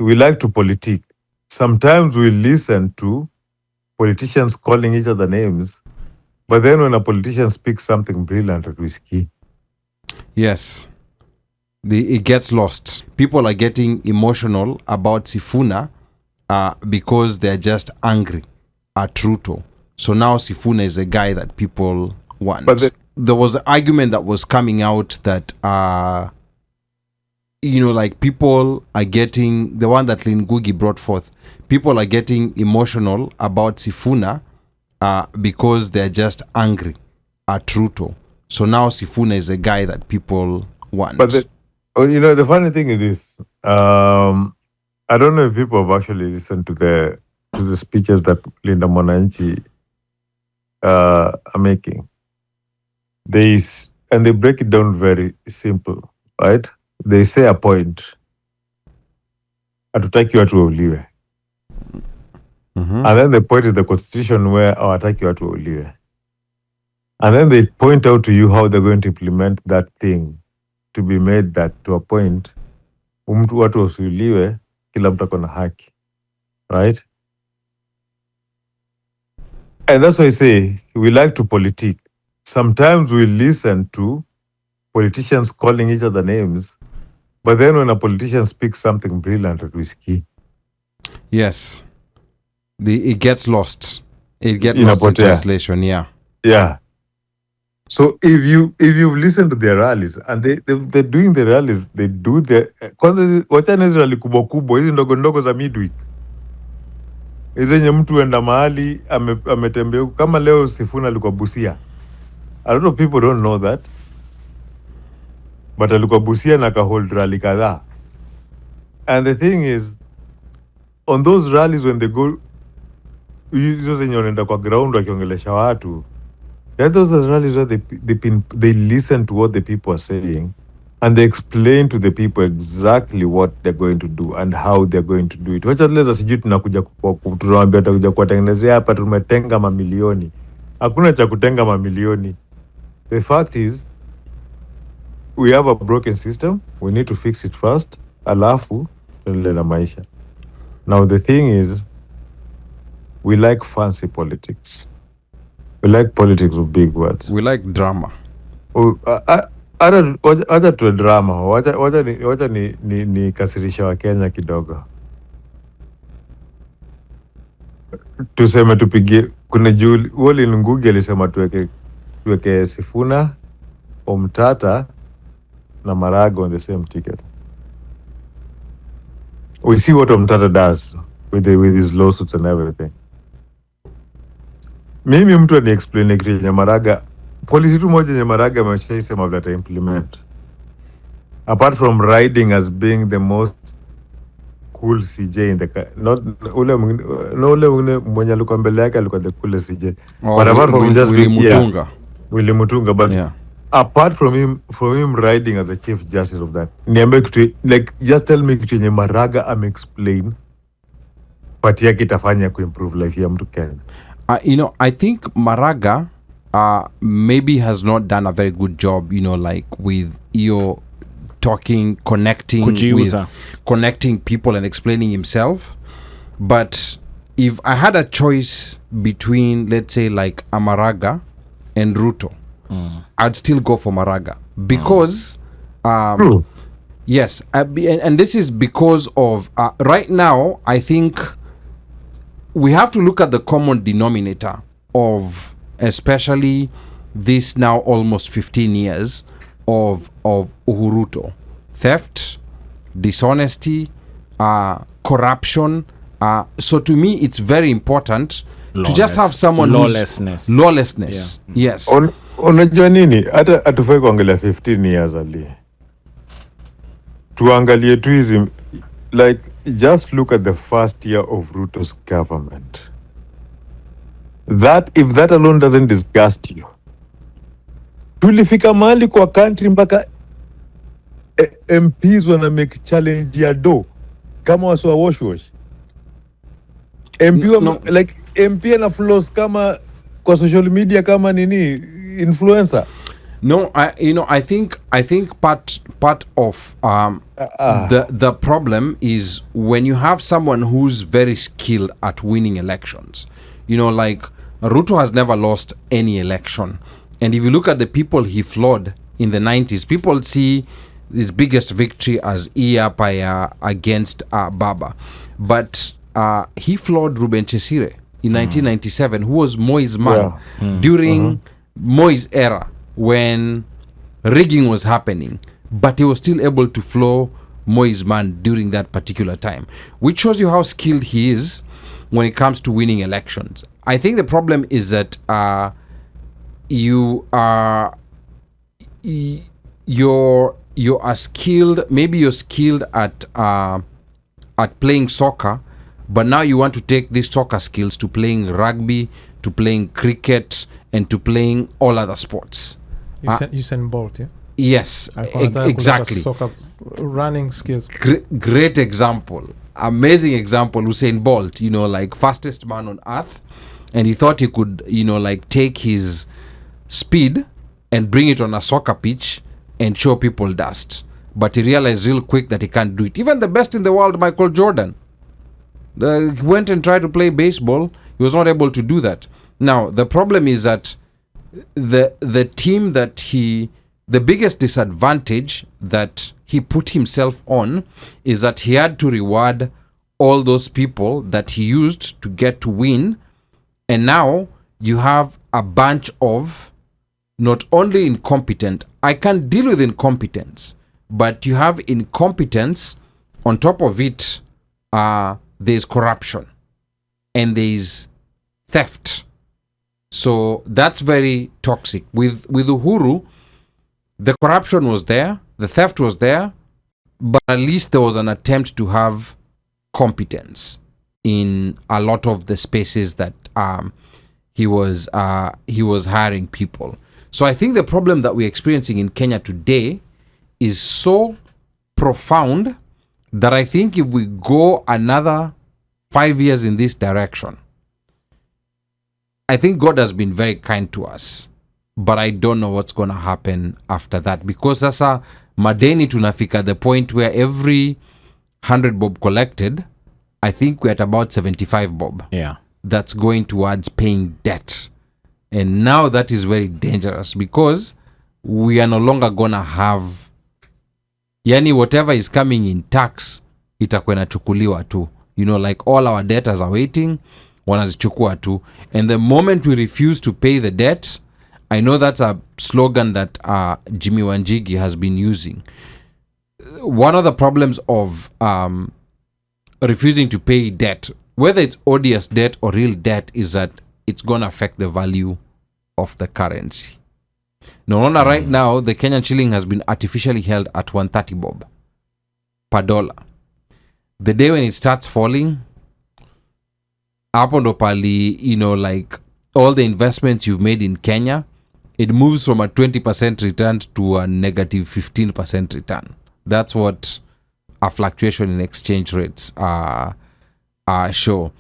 we like to politic. Sometimes we listen to politicians calling each other names, but then when a politician speaks something brilliant at whiskey. Yes. It gets lost. People are getting emotional about Sifuna because they're just angry at Ruto. So now Sifuna is a guy that people want. But there was an argument that was coming out that like people are getting, the one that Lingugi brought forth, people are getting emotional about Sifuna because they're just angry at Ruto. So now Sifuna is a guy that people want. But the funny thing is this. I don't know if people have actually listened to the speeches that Linda Mwananchi are making. And they break it down very simple, right? They say a point. Hatutaki watu wauliwe. And then they point to the constitution where hawataki watu wauliwe. And then they point out to you how they're going to implement that thing to be made that to a point watu wasiuliwe, kila mtu ako na haki, right? And that's why I say we like to politic. Sometimes we listen to politicians calling each other names, but then when a politician speaks something brilliant at whiskey. Yes. It gets lost. It gets lost in translation, yeah. Yeah. So if you've listened to their rallies, and they're doing the rallies, they do their wachana hizi rally kubwa kubwa, hizi ndogo ndogo za midweek. Hizi yenye mtu enda mahali ametembea kama leo Sifuna alikuwa Busia. A lot of people don't know that. But alikuwa Busia na hold rally kadhaa. And the thing is, on those rallies when they go, hizo zenye wanaenda kwa ground wakiongelesha watu, those are rallies where they listen to what the people are saying and they explain to the people exactly what they're going to do and how they're going to do it. Wacha leza sijui tunakuja tunawaambia tutakuja kuwatengenezea hapa tumetenga mamilioni. Hakuna cha kutenga mamilioni. The fact is, we have a broken system. We need to fix it first. Alafu tuendelee na maisha. Now the thing is, we like fancy politics. We like politics with big words. We like drama. Wacha tuwe drama. Wacha ni kasirisha wa Kenya kidogo. Tuseme tupigie, kuna Woli Ngugi alisema tuweke Sifuna, Omtata na Maraga on the same ticket. We see what Omtata does with his lawsuits and everything. Mimi mtu ani explain kitu ya Maraga, policy tu moja ya Maraga ameshaisema vile implement. Apart from riding as being the most cool CJ in the not ule mwenye alikuwa mbele yake alikuwa the coolest CJ. But apart from just Willy Mutunga, but yeah. Apart from him riding as the Chief Justice of that, niambie kitu like just tell me kitu yenye Maraga explain pati yake itafanya kuimprove life ya mtu Kenya. I think Maraga maybe has not done a very good job, like with connecting people and explaining himself. But if I had a choice between, let's say, like a Maraga and Ruto, I'd still go for Maraga because yes, and this is because of right now I think we have to look at the common denominator of especially this now almost 15 years of Uhuruto. Theft, dishonesty, corruption. So to me, it's very important to just have someone lawlessness. Yeah. Yes. Unajua nini? Hata atufai kuangalia 15 years ali. Tuangalie tu hizi, like, just look at the first year of Ruto's government. If that alone doesn't disgust you. Tulifika mahali kwa country mpaka MPs wana make challenge ya do kama waswa wash. MP na flows kama kwa social media kama nini influencer. No, I think part of the problem is when you have someone who's very skilled at winning elections. Like Ruto has never lost any election, and if you look at the people he flawed in the 90s, people see his biggest victory as Iyapaya against Baba, but he flawed Ruben Chesire in 1997, who was Moi's man during Moi's era when rigging was happening, but he was still able to flow Moi's man during that particular time, which shows you how skilled he is when it comes to winning elections. I think the problem is that you are skilled. Maybe you're skilled at playing soccer, but now you want to take these soccer skills to playing rugby, to playing cricket, and to playing all other sports. Usain Bolt, yeah? Yes, exactly. Soccer, running skills. Great example. Amazing example. Usain Bolt, like fastest man on earth, and he thought he could, like take his speed and bring it on a soccer pitch and show people dust. But he realized real quick that he can't do it. Even the best in the world, Michael Jordan, he went and tried to play baseball. He was not able to do that. Now, the problem is that the team that the biggest disadvantage that he put himself on is that he had to reward all those people that he used to get to win. And now you have a bunch of not only incompetent, I can deal with incompetence, but you have incompetence. On top of it, there's corruption and there's theft. So that's very toxic. With Uhuru, the corruption was there, the theft was there, but at least there was an attempt to have competence in a lot of the spaces that he was hiring people. So I think the problem that we're experiencing in Kenya today is so profound that I think if we go another 5 years in this direction, I think God has been very kind to us, but I don't know what's going to happen after that, because sasa madeni tunafika the point where every 100 bob collected, I think we're at about 75 bob. Yeah. That's going towards paying debt. And now that is very dangerous, because we are no longer going to have, yani whatever is coming in tax, itakuwa inachukuliwa tu. Like all our debtors are waiting, wanazichukua tu. And the moment we refuse to pay the debt, I know that's a slogan that Jimmy Wanjigi has been using. One of the problems of refusing to pay debt, whether it's odious debt or real debt, is that it's going to affect the value of the currency. Naona right now, the Kenyan shilling has been artificially held at 130 bob per dollar. The day when it starts falling, hapo ndo pali, like all the investments you've made in Kenya, it moves from a 20% return to a negative 15% return. That's what a fluctuation in exchange rates show.